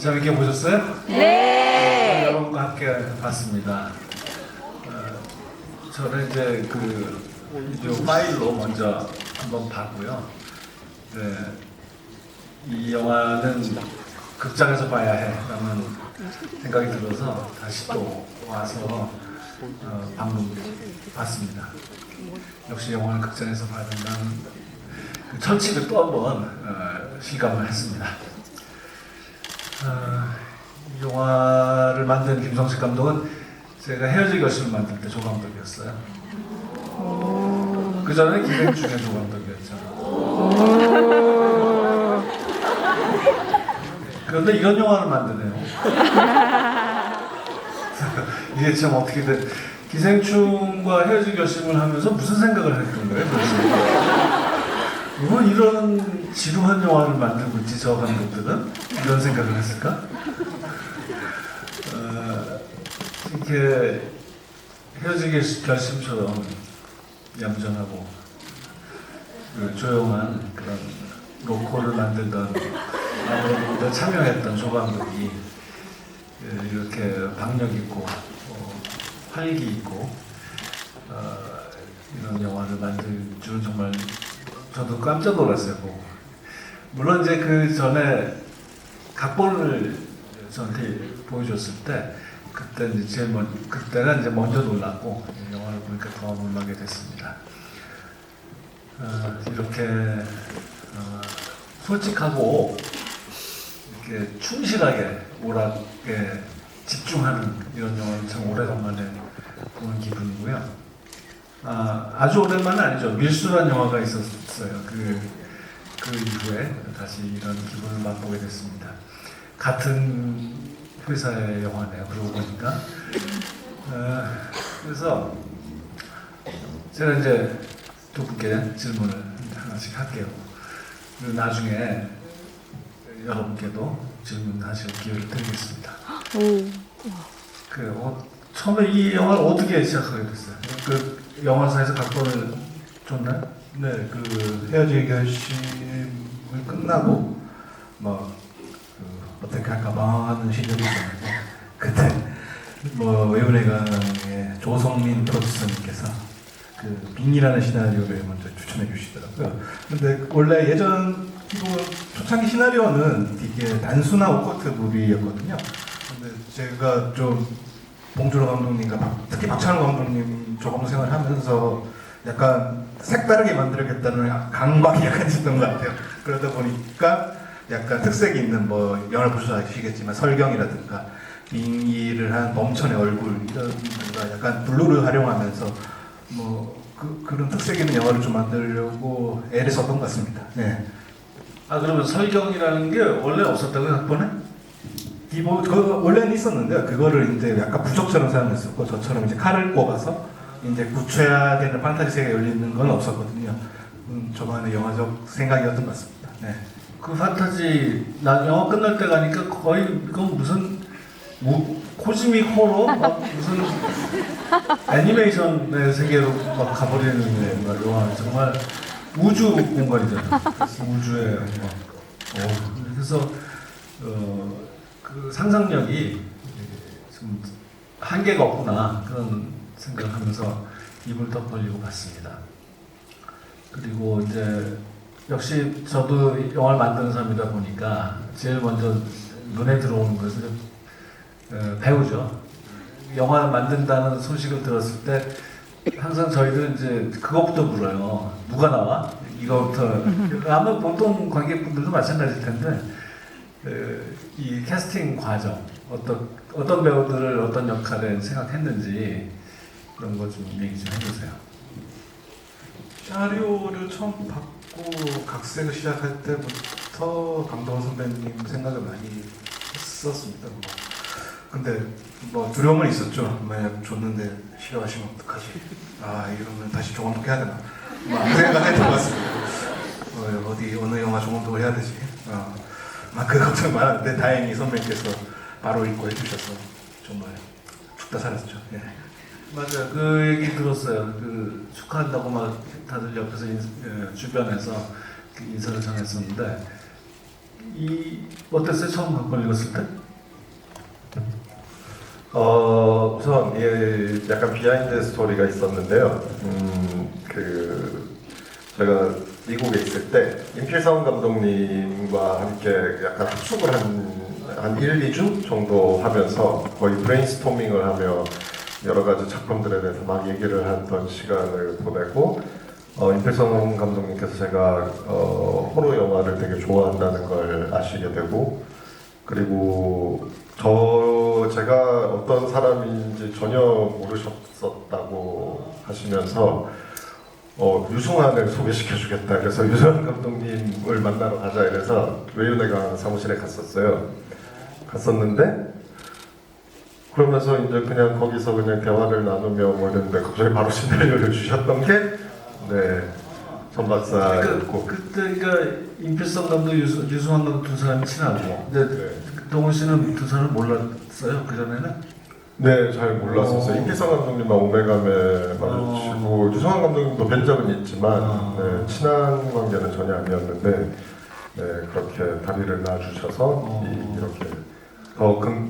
재밌게 보셨어요? 네. 여러분과 함께 봤습니다. 저는 이제 그 비디오 파일로 먼저 한번 봤고요. 네, 이 영화는 극장에서 봐야 해라는 생각이 들어서 다시 또 와서 방금 봤습니다. 역시 영화는 극장에서 봐야 된다는 그 철칙을 또 한번 실감을 했습니다. 이 영화를 만든 김성식 감독은 제가 헤어질 결심을 만들 때 조감독이었어요. 그 전에 기생충의 조감독이었죠. 그런데 이런 영화를 만드네요. 이게 참 어떻게든 기생충과 헤어질 결심을 하면서 무슨 생각을 했던 거예요? 그래서 이런 지루한 영화를 만들고 있지 저 감독들은? 이런 생각을 했을까? 이렇게 헤어질 결심처럼 얌전하고 그 조용한 그런 로코를 만들던 아무래도 참여했던 조 감독이 이렇게 박력 있고 활기 있고 이런 영화를 만들 줄은 정말 저도 깜짝 놀랐어요. 물론 이제 그 전에 각본을 저한테 보여줬을 때 그때는 이제 먼저 놀랐고 영화를 보니까 더 놀라게 됐습니다. 이렇게 솔직하고 이렇게 충실하게 오락에 집중하는 이런 영화를 참 오래간만에 보는 기분이고요. 아주 오랜만은 아니죠. 밀수란 영화가 있었어요. 그 이후에 다시 이런 기분을 맛보게 됐습니다. 같은 회사의 영화네요. 그러고 보니까. 그래서 제가 이제 두 분께 질문을 하나씩 할게요. 그리고 나중에 여러분께도 질문하실 기회를 드리겠습니다. 처음에 이 영화를 어떻게 시작하게 됐어요? 그 영화사에서 각본을 줬나요? 네, 그 헤어질 결심을 끝나고 어떻게 할까 하는 시절이 있었는데 그때 외운회관의 조성민 프로듀서님께서 그 빙이라는 시나리오를 먼저 추천해 주시더라고요. 근데 원래 예전 초창기 시나리오는 되게 단순한 오커트 무비였거든요. 근데 제가 좀 봉준호 감독님과 특히 박찬호 감독님 조금 생활하면서 약간 색다르게 만들겠다는 강박이 약간 있었던 것 같아요. 그러다 보니까 약간 특색이 있는 영화를 보셔야시겠지만 설경이라든가 빙의를 한 범천의 얼굴 이런 약간 블루를 활용하면서 그런 특색 있는 영화를 좀 만들려고 애를 썼던 것 같습니다. 네. 그러면 설경이라는 게 원래 없었다고요? 각본에? 원래는 있었는데 그거를 이제 약간 부적처럼 사용했었고 저처럼 이제 칼을 꼽아서 이제 구체화되는 판타지 세계에 열리는 건 없었거든요. 저만의 영화적 생각이었던 것 같습니다. 네. 그 판타지 영화 끝날 때 가니까 거의 이건 무슨 코즈믹 호러 무슨 애니메이션의 세계로 막 가버리는 영화 정말 우주 공간이잖아요. 우주에 그래서 그 상상력이 좀 한계가 없구나 그런 생각을 하면서 입을 더 벌리고 봤습니다. 그리고 이제 역시 저도 영화를 만드는 사람이다 보니까 제일 먼저 눈에 들어오는 것은 배우죠. 영화를 만든다는 소식을 들었을 때 항상 저희들은 이제 그것부터 물어요. 누가 나와? 이거부터. 아마 보통 관객분들도 마찬가지일 텐데 이 캐스팅 과정 어떤 배우들을 어떤 역할에 생각했는지 그런 거 좀 얘기 좀 해주세요. 시나리오를 처음 받고 각색을 시작할 때부터 강동원 선배님 생각을 많이 했었습니다. 근데 두려움은 있었죠. 만약 줬는데 싫어하시면 어떡하지? 이러면 다시 조감독 해야 되나? 그 생각했던 것 같습니다. 어느 영화 조감독을 해야 되지? 그 걱정 많았는데 다행히 선배님께서 바로 읽고 해주셔서 정말 죽다 살았죠. 네. 맞아요. 그 얘기 들었어요. 그 축하한다고 막 다들 옆에서 주변에서 인사를 전했었는데 어땠어요? 처음 각본 읽었을 때? 우선 약간 비하인드 스토리가 있었는데요. 제가 미국에 있을 때 임필성 감독님과 함께 약간 합숙을 한 1, 2주 정도 하면서 거의 브레인스토밍을 하며 여러 가지 작품들에 대해서 막 얘기를 하던 시간을 보내고 임필성 감독님께서 제가 호러 영화를 되게 좋아한다는 걸 아시게 되고 그리고 제가 어떤 사람인지 전혀 모르셨었다고 하시면서 유승환을 소개시켜주겠다. 그래서 유승환 감독님을 만나러 가자. 이래서 외유내강 사무실에 갔었는데 그러면서 이제 그냥 거기서 그냥 대화를 나누며 뭐 이랬는데 갑자기 바로 시나리오를 주셨던 게 전 박사였고 그때가 임필성 감독, 유승환 감독 두 사람이 친하고 근데 동훈 씨는 두 사람을 몰랐어요? 그전에는? 네, 잘 몰랐었어요. 임필성 감독님과 오메가메 마주치고 유승환 감독님도 뵌 적은 있지만 친한 관계는 전혀 아니었는데 그렇게 다리를 놔주셔서 이렇게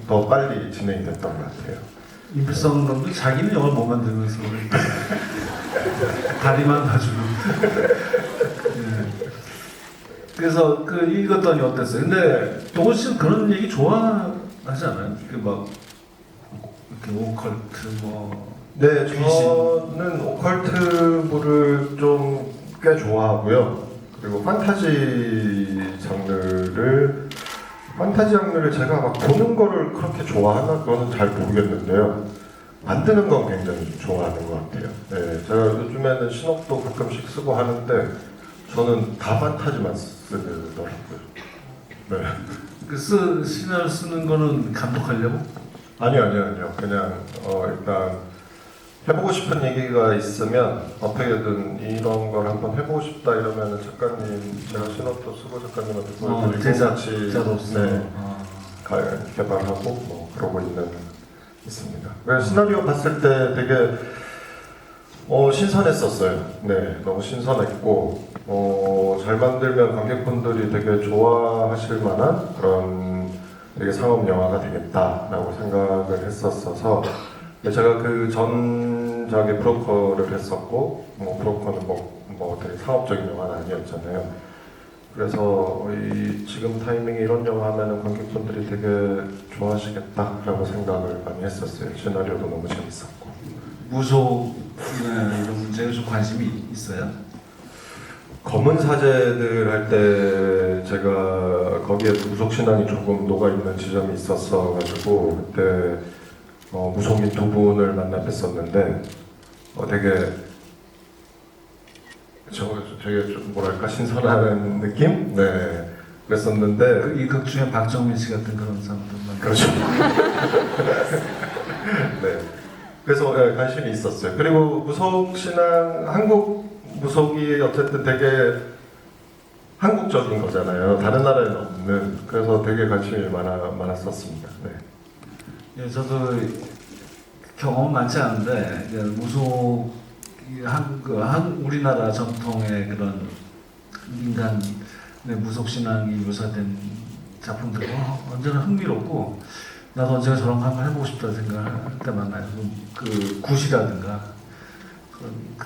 더 빨리 진행이 됐던 것 같아요. 임필성 감독이 자기는 영화를 못 만들면서 다리만 놔주고 그래서 읽었더니 어땠어요? 근데 동훈 씨는 그런 얘기 좋아하지 않아요? 이렇게 오컬트 네, 귀신. 저는 오컬트물을 좀 꽤 좋아하고요. 그리고 판타지 장르를 제가 막 보는 거를 그렇게 좋아하나 그거는 잘 모르겠는데요. 만드는 건 굉장히 좋아하는 것 같아요. 네, 제가 요즘에는 신업도 가끔씩 쓰고 하는데 저는 다 판타지만 쓰더라고요. 네. 시나리오 쓰는 거는 감독하려고? 아니요. 그냥 일단 해보고 싶은 얘기가 있으면 어떻게든 이런 걸 한번 해보고 싶다 이러면은 작가님 제가 신업도 쓰고 작가님한테 보여드리고 제작자로서 개발하고 뭐 그러고 있습니다. 그래서 시나리오 봤을 때 되게 신선했었어요. 네, 너무 신선했고 잘 만들면 관객분들이 되게 좋아하실 만한 그런 되게 상업 영화가 되겠다라고 생각을 했었어서 제가 그 전작에 브로커를 했었고 브로커는 뭐 되게 상업적인 영화는 아니었잖아요. 그래서 지금 타이밍에 이런 영화 하면은 관객분들이 되게 좋아하시겠다라고 생각을 많이 했었어요. 시나리오도 너무 재밌었고. 무속이나 이런 문제에 좀 관심이 있어요? 검은 사제들 할 때 제가 거기에 무속 신앙이 조금 녹아 있는 지점이 있었어 가지고 그때 무속인 두 분을 만나 뵀었는데 되게 좀 뭐랄까 신선한 느낌? 네, 그랬었는데 이 극 중에 박정민 씨 같은 그런 사람들만 그렇죠. 네, 그래서 관심이 있었어요. 그리고 무속 신앙 한국 무속이 어쨌든 되게 한국적인 거잖아요. 다른 나라에는 없는. 그래서 되게 관심이 많았었습니다. 네. 예, 저도 경험은 많지 않은데 우리나라 전통의 그런 인간의 무속 신앙이 묘사된 작품들은 언제나 흥미롭고 나도 언제가 저런 거 한번 해보고 싶다 생각할 때 많아요. 그 굿이라든가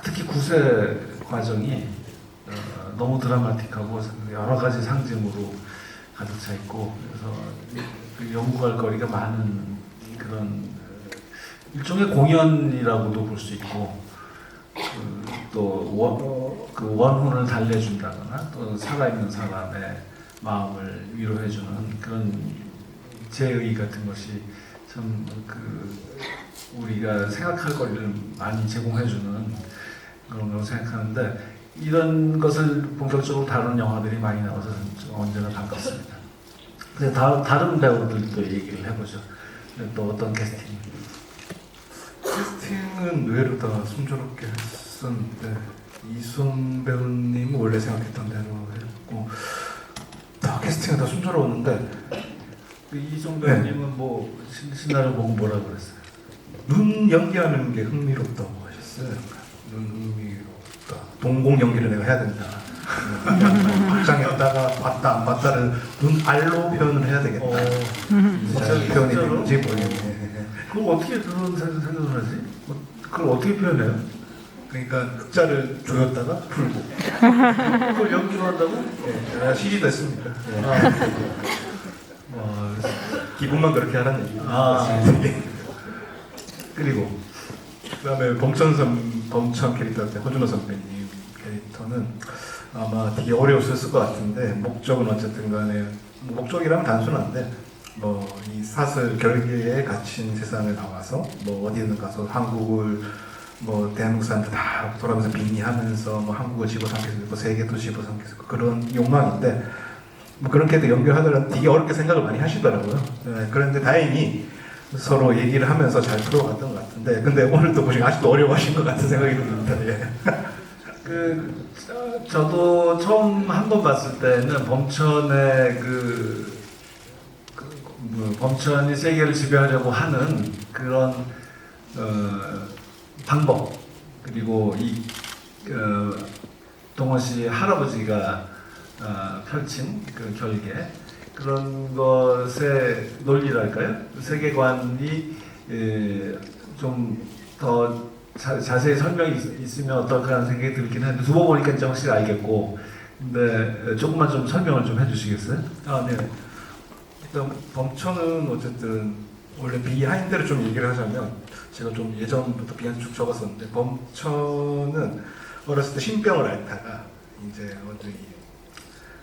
특히 굿의 과정이 너무 드라마틱하고 여러 가지 상징으로 가득 차 있고 그래서 그 연구할 거리가 많은 그런 일종의 공연이라고도 볼 수 있고 또 원혼을 달래준다거나 또 살아있는 사람의 마음을 위로해주는 그런 제의 같은 것이 참 우리가 생각할 거리를 많이 제공해주는 그런 거라고 생각하는데 이런 것을 본격적으로 다루는 영화들이 많이 나와서 언제나 반갑습니다. 근데 다른 배우들도 얘기를 해보죠. 또 어떤 캐스팅? 캐스팅은 의외로 다 순조롭게 했었는데 이순 배우님은 원래 생각했던 대로 했고 다 캐스팅은 다 순조로웠는데 이순 배우님은 뭐 시나리오 보고 뭐라 그랬어요? 눈 연기하는 게 흥미롭다고 하셨어요. 눈 흥미롭다. 동공 연기를 내가 해야 된다. 박장현 얘기하다가 봤다 안 봤다를 눈알로 표현을 해야 되겠다. 잘 표현이 되는지 모르겠네. 그걸 어떻게 그런 생각을 하지? 그걸 어떻게 표현해요? 그러니까 흑자를 조였다가 풀고. 그걸 연기로 한다고? 제가 CG도 했습니다. 와, 기분만 그렇게 하라는 얘기. 그리고 그다음에 범천 캐릭터 때 허준호 선배님 캐릭터는 아마 되게 어려웠을 것 같은데 목적은 어쨌든 간에 목적이라면 단순한데 뭐 이 사슬 결계에 갇힌 세상에 나와서 뭐 어디든 가서 한국을 뭐 대한민국 사람들 다 돌아가면서 빙의하면서 뭐 한국을 집어삼킬 수 있고 세계도 집어삼킬 수 있고 그런 욕망인데 뭐 그렇게도 연결하더라도 되게 어렵게 생각을 많이 하시더라고요. 네, 그런데 다행히 서로 얘기를 하면서 잘 풀어갔던 것 같은데 근데 오늘도 보시면 아직도 어려워하신 것 같은 생각이 듭니다. 예. 저도 처음 한 번 봤을 때는 범천의 범천이 세계를 지배하려고 하는 그런 방법 그리고 동원 씨 할아버지가 펼친 그 결계 그런 것의 논리랄까요? 세계관이 좀 더 자세히 설명이 있으면 어떨까 하는 생각이 들긴 했는데 두 번 보니까 이제 확실히 알겠고 근데 조금만 좀 설명을 좀 해주시겠어요? 네. 일단 범천은 어쨌든 원래 비하인드를 좀 얘기를 하자면 제가 좀 예전부터 비하인드 쭉 적었었는데 범천은 어렸을 때 신병을 앓다가 이제 어디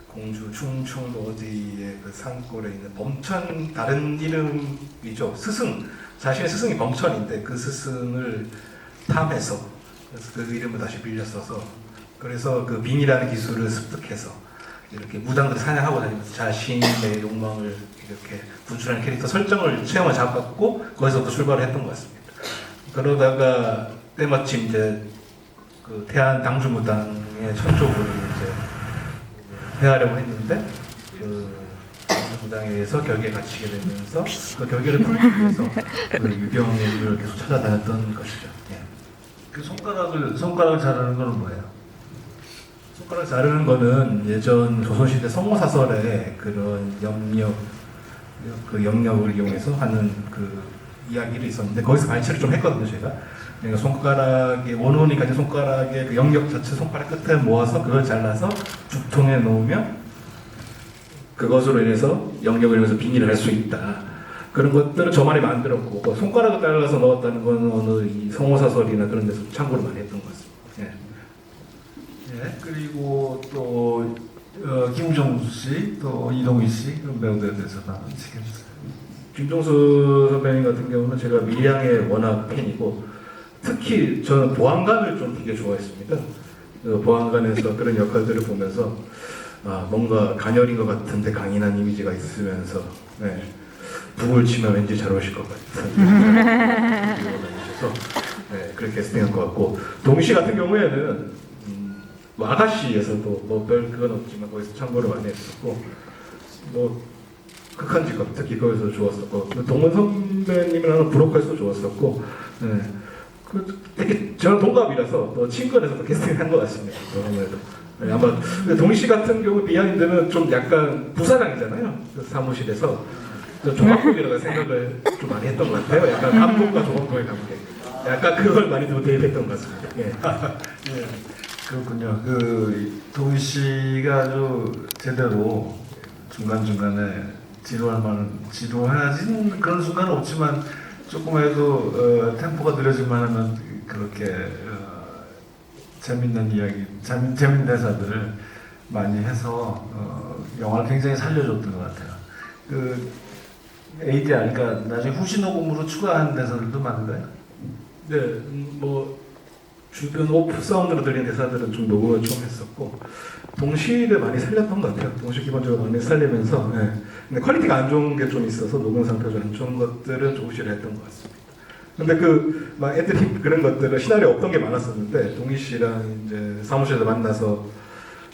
공주 충청도 어디에 그 산골에 있는 범천 다른 이름이죠 스승 자신의 스승이 범천인데 그 스승을 탐해서 그래서 그 이름을 다시 빌려 써서 그래서 그 빙이라는 기술을 습득해서 이렇게 무당들 사냥하고 다니면서 자신의 욕망을 이렇게 분출하는 캐릭터 설정을 체험을 잡았고 거기서부터 출발을 했던 것 같습니다. 그러다가 때마침 이제 그 태안 당주무당의 천조부를 이제 해하려고 했는데 그 당주무당에 의해서 결계에 갇히게 되면서 그 결계를 풀기 위해서 그 유병의 일을 계속 찾아다녔던 것이죠. 예. 그 손가락을 자르는 건 뭐예요? 손가락 자르는 거는 예전 조선시대 성모사설의 그런 영역을 이용해서 하는 그 이야기를 있었는데 거기서 발췌를 좀 했거든요 제가. 그러니까 손가락의 원혼이 가진 손가락의 그 영역 자체 손가락 끝에 모아서 그걸 잘라서 죽통에 놓으면 그것으로 인해서 영역을 이용해서 빙의를 할 수 있다. 그런 것들을 저만이 만들었고 그 손가락을 잘라서 넣었다는 건 어느 이 성호사설이나 그런 데서 참고를 많이 했던 것 같습니다. 예. 예, 그리고 또 김종수 씨, 또 이동희 씨 그런 배우들에 대해서 나눠주시겠어요? 김종수 선배님 같은 경우는 제가 밀양의 워낙 팬이고 특히 저는 보안관을 좀 되게 좋아했습니다. 그 보안관에서 그런 역할들을 보면서 뭔가 간열인 것 같은데 강인한 이미지가 있으면서 북을 치면 왠지 잘 오실 것 같은 그래서 그렇게 캐스팅한 것 같고 동시 같은 경우에는 뭐 아가씨에서도 뭐 별 그건 없지만 거기서 참고를 많이 했었고 뭐 극한 직업 특히 거기서 좋았었고 동원 선배님이랑 브로커에서 좋았었고 그 되게 저는 동갑이라서 또 친구에서도 캐스팅한 것 같습니다. 아무래도 아마 동희 씨 같은 경우 비하인드는 좀 약간 부사장이잖아요. 그 사무실에서 조합국이라고 생각을 좀 많이 했던 것 같아요. 약간 감독과 조합국의 관계. 약간 그걸 많이 좀 대입했던 것 같습니다. 예. 예, 그렇군요. 그 동희 씨가 아주 제대로 중간중간에 지루하진 그런 순간은 없지만 조금이라도 템포가 느려질만 하면 그렇게 재밌는 이야기, 재밌는 대사들을 많이 해서 영화를 굉장히 살려줬던 것 같아요. 그 ADR, 그러니까 나중에 후시 녹음으로 추가한 대사들도 많은가요? 네, 뭐 주변 오프 사운드로 들리는 대사들은 좀 녹음을 좀 했었고 동시를 많이 살렸던 것 같아요. 동시 기본적으로 많이 살리면서 근데 퀄리티가 안 좋은 게 좀 있어서 녹음 상태가 좀 안 좋은 것들은 조금씩 했던 것 같습니다. 근데 그 막 애들이 그런 것들은 시나리오 없던 게 많았었는데 동희 씨랑 이제 사무실에서 만나서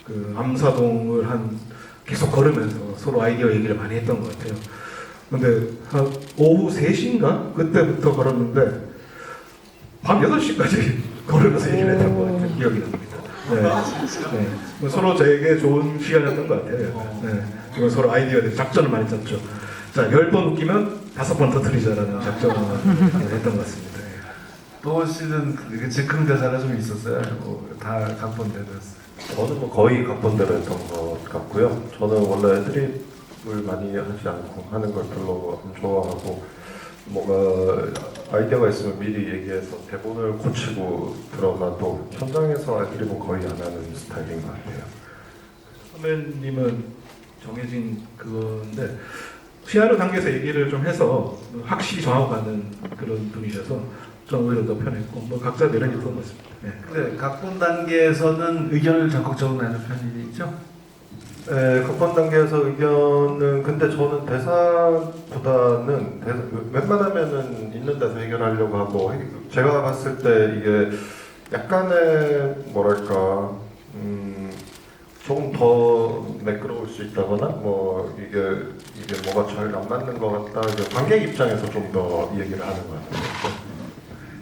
그 암사동을 계속 걸으면서 서로 아이디어 얘기를 많이 했던 것 같아요. 근데 한 오후 3시인가 그때부터 걸었는데 밤 8시까지 걸으면서 얘기를 했던 것 같아요. 기억이 납니다. 네. 네. 뭐 서로 저에게 좋은 시간이었던 것 같아요. 네. 그리고 서로 아이디어에 대해 작전을 많이 짰죠. 자, 10번 웃기면 5번 터뜨리자라는 작전을 했던 것 같습니다. 동원 씨는 즉흥 대사가 좀 있었어요. 다 각본대로였어요. 저는 뭐 거의 각본대로 했던 것 같고요. 저는 원래 드립을 많이 하지 않고 하는 걸 별로 안 좋아하고 뭔가 아이디어가 있으면 미리 얘기해서 대본을 고치고 들어가도 현장에서 드립은 거의 안 하는 스타일인 것 같아요. 선배님은 정해진 그건데 시나리오 단계에서 얘기를 좀 해서 확실히 정하고 가는 그런 분이셔서 저는 오히려 더 편했고 뭐 각자 매력이 있던 것 같습니다. 네. 근데 각본 단계에서는 의견을 적극적으로 내는 편이죠? 네, 각본 단계에서 의견은 근데 저는 대사보다는 웬만하면은 있는 데서 해결하려고 하고 제가 봤을 때 이게 약간의 뭐랄까 조금 더 매끄러울 수 있다거나 뭐 이게 뭐가 잘 안 맞는 것 같다 이제 관객 입장에서 좀 더 얘기를 하는 것 같아요.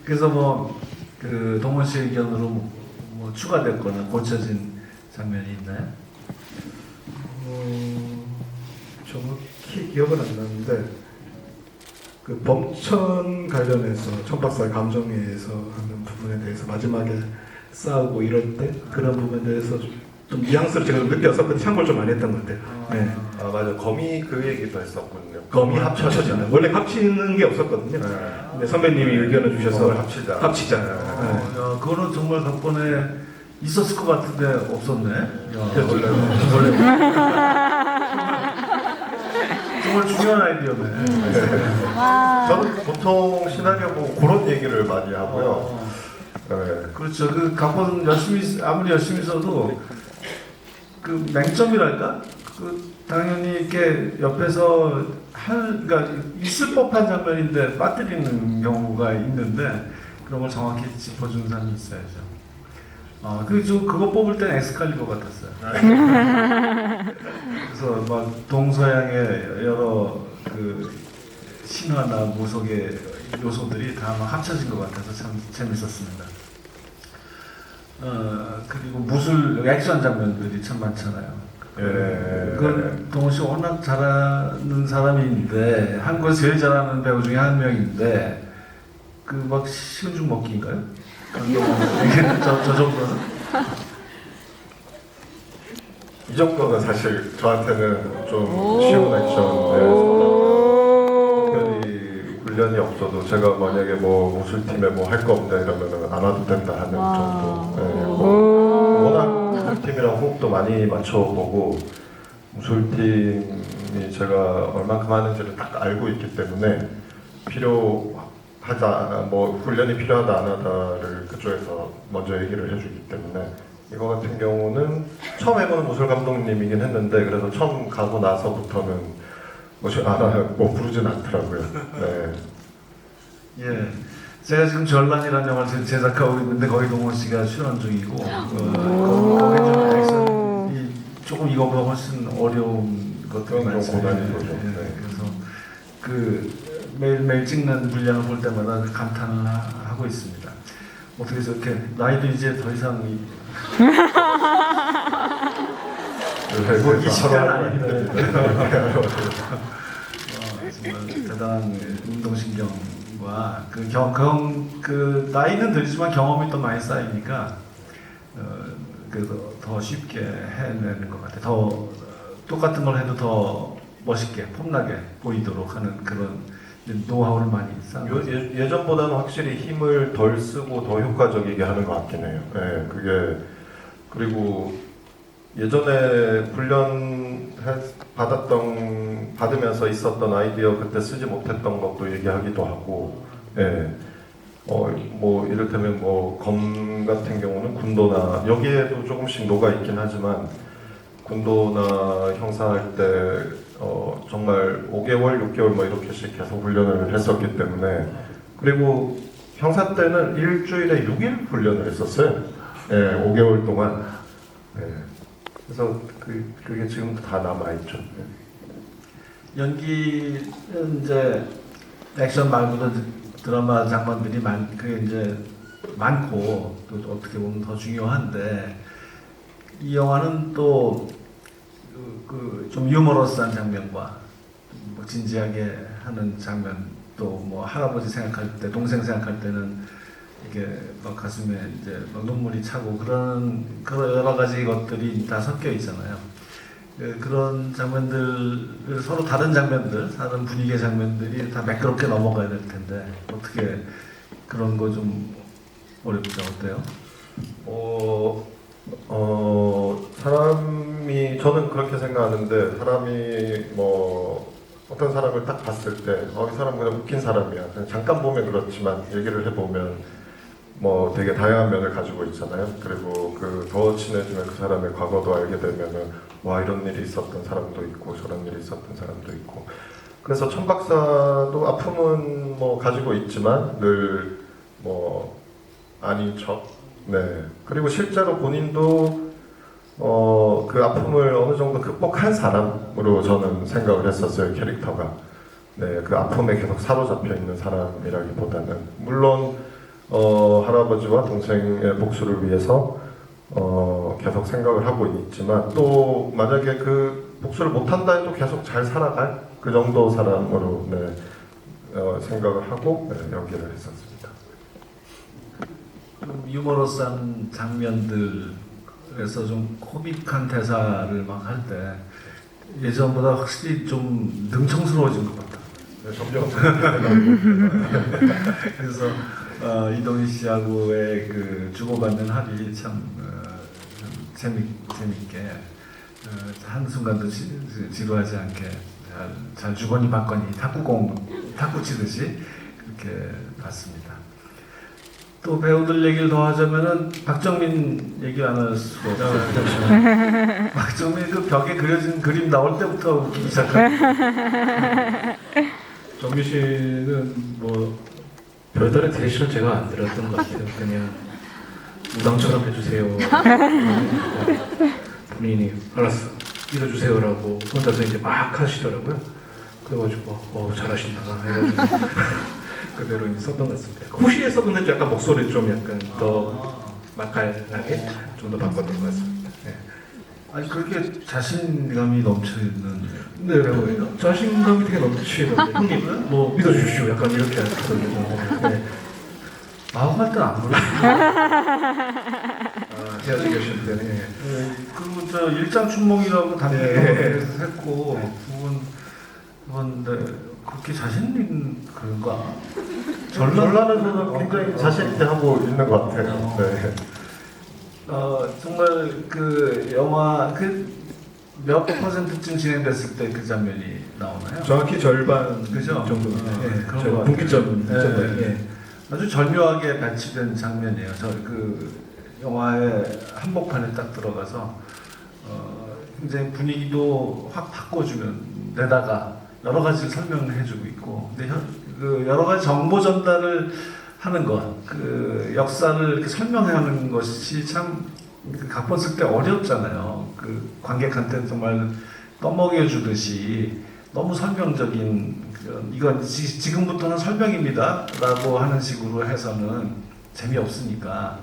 그래서 그 동원 씨 의견으로 뭐 추가됐거나 고쳐진 장면이 있나요? 정확히 기억은 안 나는데 그 범천 관련해서 천박사의 감정에서 하는 부분에 대해서 마지막에 싸우고 이럴 때 그런 부분에 대해서 좀 뉘앙스를 제가 느껴서 그 참고를 좀 많이 했던 것 같아요. 네. 아 맞아 거미 그 얘기도 했었군요. 검이 합쳐지는 원래 합치는 게 없었거든요. 근데 선배님이 의견을 주셔서 검을 합치자. 야, 그거는 정말 각본에 있었을 것 같은데 없었네. 야, 그렇죠. 원래 정말 중요한 아이디어네. 저는 보통 시나리오 보고 그런 얘기를 많이 하고요. 네. 그렇죠. 그 각본 아무리 열심히 써도 그 맹점이랄까? 그 당연히 이렇게 옆에서 그러니까 있을 법한 장면인데 빠뜨리는 경우가 있는데 그런 걸 정확히 짚어주는 사람이 있어야죠. 그거 뽑을 때는 엑스칼리버 같았어요. 그래서 막 동서양의 여러 그 신화나 무속의 요소들이 다 막 합쳐진 것 같아서 참 재밌었습니다. 그리고 무술 액션 장면들이 참 많잖아요. 그건 동훈 씨 워낙 잘하는 사람인데 한국에서 제일 잘하는 배우 중에 한 명인데 그 막 쉬운 죽 먹기인가요? 저 정도는? 이 정도는 사실 저한테는 좀 쉬운 액션이어서 특별히 훈련이 없어도 제가 만약에 뭐 무술팀에 뭐 할 거 없다 이러면은 안 와도 된다 하는 정도. 네, 워낙 무술팀이랑 호흡도 많이 맞춰보고 무술팀이 제가 얼만큼 하는지를 딱 알고 있기 때문에 필요하다, 뭐 훈련이 필요하다 안 하다를 그쪽에서 먼저 얘기를 해주기 때문에 이거 같은 경우는 처음 해보는 무술 감독님이긴 했는데 그래서 처음 가고 나서부터는 뭐 부르진 않더라고요. 네. 예. 제가 지금 전란이라는 영화를 제작하고 있는데 거기 동원 씨가 출연 중이고 거기 좀 액션이 조금 이거보다 훨씬 어려운 것들이 그건 좀 많습니다. 고난인 거죠. 예, 네. 그래서 그 매일매일 찍는 분량을 볼 때마다 감탄을 하고 있습니다. 어떻게 저렇게 나이도 이제 더 이상 이 시간 아닌데 정말 대단한 운동신경과 그 나이는 들지만 경험이 또 많이 쌓이니까 그래서 더 쉽게 해내는 것 같아요. 더 똑같은 걸 해도 더 멋있게 폼나게 보이도록 하는 그런 노하우를 많이 쌓는 예전보다는 확실히 힘을 덜 쓰고 더 효과적이게 하는 것 같긴 해요. 네, 그게 그리고 예전에 훈련 받으면서 있었던 아이디어 그때 쓰지 못했던 것도 얘기하기도 하고, 예. 뭐 이를테면 뭐 검 같은 경우는 군도나 여기에도 조금씩 녹아 있긴 하지만 군도나 형사할 때 정말 5개월, 6개월 뭐 이렇게씩 계속 훈련을 했었기 때문에 그리고 형사 때는 일주일에 6일 훈련을 했었어요. 예, 5개월 동안. 예. 그래서 그게 지금도 다 남아있죠. 연기는 이제 액션 말고도 드라마 장면들이 그게 이제 많고 또 어떻게 보면 더 중요한데 이 영화는 또 좀 유머러스한 장면과 뭐 진지하게 하는 장면, 또 뭐 할아버지 생각할 때, 동생 생각할 때는 이게 막 가슴에 이제 막 눈물이 차고 그런 여러 가지 것들이 다 섞여 있잖아요. 그런 장면들을 서로 다른 장면들, 다른 분위기의 장면들이 다 매끄럽게 넘어가야 될 텐데 어떻게 그런 거 좀 어렵죠? 어때요? 사람이, 저는 그렇게 생각하는데, 사람이 뭐 어떤 사람을 딱 봤을 때, 이 사람 그냥 웃긴 사람이야. 그냥 잠깐 보면 그렇지만 얘기를 해보면 뭐 되게 다양한 면을 가지고 있잖아요. 그리고 더 친해지면 그 사람의 과거도 알게 되면은 와, 이런 일이 있었던 사람도 있고 저런 일이 있었던 사람도 있고. 그래서 천 박사도 아픔은 뭐 가지고 있지만 늘 뭐 아닌 척. 네. 그리고 실제로 본인도 그 아픔을 어느 정도 극복한 사람으로 저는 생각을 했었어요, 캐릭터가. 네, 그 아픔에 계속 사로잡혀 있는 사람이라기보다는, 물론 할아버지와 동생의 복수를 위해서 계속 생각을 하고 있지만, 또 만약에 그 복수를 못한다 해도 계속 잘 살아갈 그 정도 사람으로, 네, 생각을 하고, 네, 연기를 했었습니다. 좀 유머러스한 장면들에서 좀 코믹한 대사를 막 할 때 예전보다 확실히 좀 능청스러워진 것 같아요. 네, 점점 그래서 이동희 씨하고의 그 주고받는 합이 참 재밌게 한순간도 지루하지 않게 잘 주거니 받거니 탁구 치듯이 그렇게 봤습니다. 또 배우들 얘기를 더 하자면은 박정민 얘기 안 할 수가 없어요. 박정민 그 벽에 그려진 그림 나올 때부터 웃기기 시작해요. 정규 씨는 뭐 별다른 대시를 제가 안 드렸던 것 같아요. 그냥 무당처럼 해주세요. 본인이 알았어 믿어주세요라고 혼자서 이제 막 하시더라고요. 그래가지고 잘하신다 해가지고 그대로 이제 썼던 것 같습니다. 후시에 썼는데 약간 목소리 좀 약간 더 맛깔나게 좀 더 바꿨던 것 같습니다. 네. 아니 그렇게 자신감이 넘치는 네, 배우예요? 자신감이 되게 넘치는데 형님 뭐 믿어주십시오 약간 이렇게 하거든요. 네. 마음할 때는 안 그러고. 헤어지 계실 때는 그리고 저 일장춘몽이라고 단독 했고 그건데 그렇게 자신 있는 그런가? 전란에서는 굉장히 자신 있게 하고 있는 것 같아요. 네. 정말 그 영화 몇 %쯤 진행됐을 때 그 장면이 나오나요? 정확히 절반 그죠? 정도입니다. 네, 그런 저희 것 분기점 같아요. 정도. 네. 아주 절묘하게 배치된 장면이에요. 저 그 영화의 한복판에 딱 들어가서 굉장히 분위기도 확 바꿔주는 데다가 여러 가지를 설명해주고 있고, 근데 그 여러 가지 정보 전달을 하는 것, 그 역사를 이렇게 설명하는 것이 참 각본 쓸 때 어렵잖아요. 그 관객한테 정말 떠먹여주듯이 너무 설명적인 이건 지금부터는 설명입니다라고 하는 식으로 해서는 재미없으니까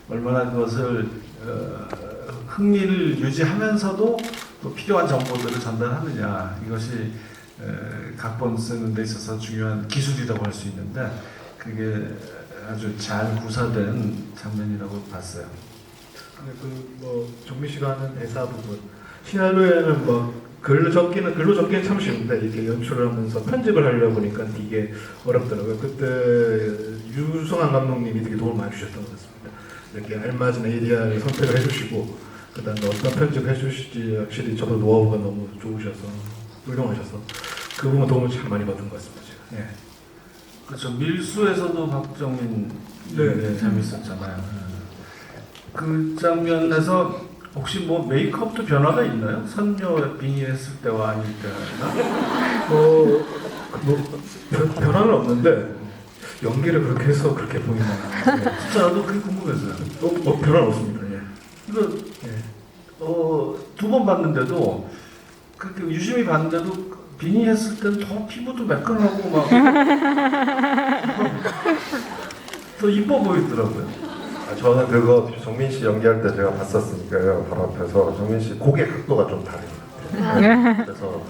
얼마나 그것을 흥미를 유지하면서도 또 필요한 정보들을 전달하느냐, 이것이 각본 쓰는 데 있어서 중요한 기술이라고 할 수 있는데 그게 아주 잘 구사된 장면이라고 봤어요. 뭐 정민 씨가 하는 대사 부분 시나리오에는 뭐 글로 적기는 참 쉬운데 이렇게 연출을 하면서 편집을 하려고 보니까 이게 어렵더라고요. 그때 유성환 감독님이 되게 도움을 많이 주셨던 것 같습니다. 이렇게 알맞은 ADR을 선택을 해주시고 그다음에 어떤 편집을 해주실지 확실히 저도 노하우가 너무 좋으셔서 훌륭하셔서 그 부분 도움을 참 많이 받은 것 같습니다. 제가. 예. 그렇죠. 밀수에서도 박정민 네. 재밌었잖아요. 그 장면에서 혹시 뭐 메이크업도 변화가 있나요? 선녀 빙의했을 때와 아닐 때나? 변화는 없는데 연기를 그렇게 해서 그렇게 보이나? 진짜 나도 그게 궁금했어요. 변화는 없습니다. 예. 이거 두 번 봤는데도 그렇게 유심히 봤는데도 빙의했을 때는 더 피부도 매끈하고 막 더 이뻐 보이더라고요. 저는 그거 정민 씨 연기할 때 제가 봤었으니까요. 바로 앞에서 정민 씨 고개 각도가 좀 다르요. 그래서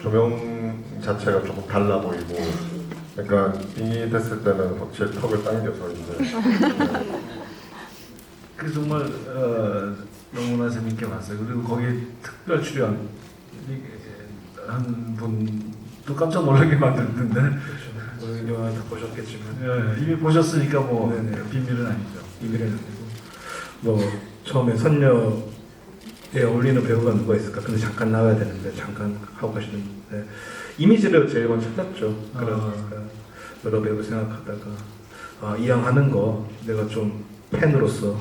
조명 자체가 조금 달라 보이고, 그러니까 빙의 됐을 때는 제 턱을 당겨서 이제 그 정말 너무나 재밌게 봤어요. 그리고 거기 특별 출연 한 분도 깜짝 놀라게 만들던데. 그렇죠. 영화 다 보셨겠지만 예, 이미 보셨으니까 뭐 네네. 비밀은 아니죠. 비밀은 아니고 뭐 처음에 선녀에 어울리는 배우가 누가 있을까? 근데 잠깐 나와야 되는데 잠깐 하고 가시는데 이미지를 제일 먼저 찾았죠. 그러니까 여러 배우 생각하다가 이왕 하는 거 내가 좀 팬으로서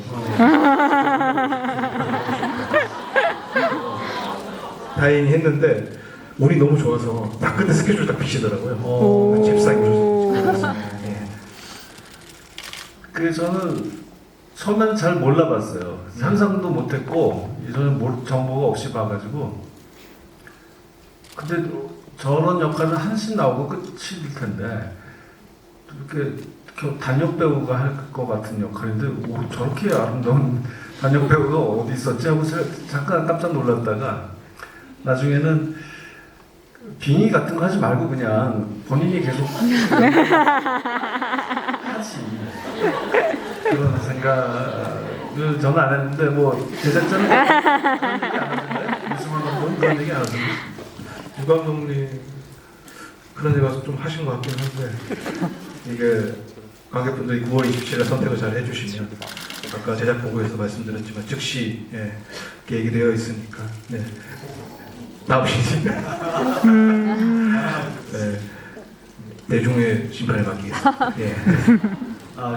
다행히 했는데 운이 너무 좋아서 딱 그때 스케줄 딱 비시더라고요. 잽싸게 오셨어요. 예. 그 저는 처음에는 잘 몰라봤어요. 상상도 못했고 저는 정보가 없이 봐가지고. 근데 저런 역할은 한씬 나오고 끝일 텐데 이렇게 단역 배우가 할 것 같은 역할인데 저렇게 아름다운 단역 배우가 어디 있었지 하고 잠깐 깜짝 놀랐다가 나중에는 빙의 같은 거 하지 말고 그냥 본인이 계속 하지 그런 생각을 저는 안 했는데 뭐 제작자는 그런 얘기 안 하던데 유승환 감독은 그런 얘기 안 하던데 유 감독님 그런 얘기 좀 하신 것 같긴 한데 이게 관객분들이 9월 27일에 선택을 잘 해주시면 아까 제작 보고에서 말씀드렸지만 즉시 계획이 되어 있으니까 나오시니까 대중의 심판에 맡기겠습니다.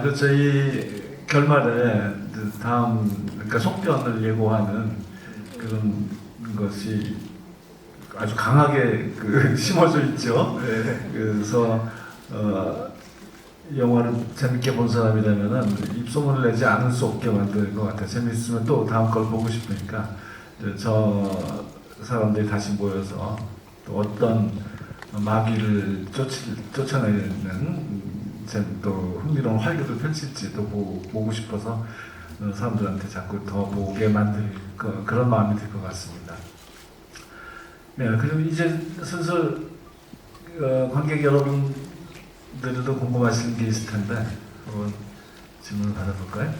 그 저희 결말에 그 다음 그러니까 속편을 예고하는 그런 것이 아주 강하게 심어져 있죠. 그래서 영화를 재밌게 본 사람이라면은 입소문을 내지 않을 수 없게 만들 것 같아요. 재밌으면 또 다음 걸 보고 싶으니까 저 사람들이 다시 모여서 또 어떤 마귀를 쫓아내는 또 흥미로운 활약을 펼칠지 또 보고 싶어서 사람들한테 자꾸 더 보게 만들 그런 마음이 들 것 같습니다. 네, 그리고 이제 슬슬 관객 여러분들도 궁금하신 게 있을 텐데 한번 질문을 받아볼까요?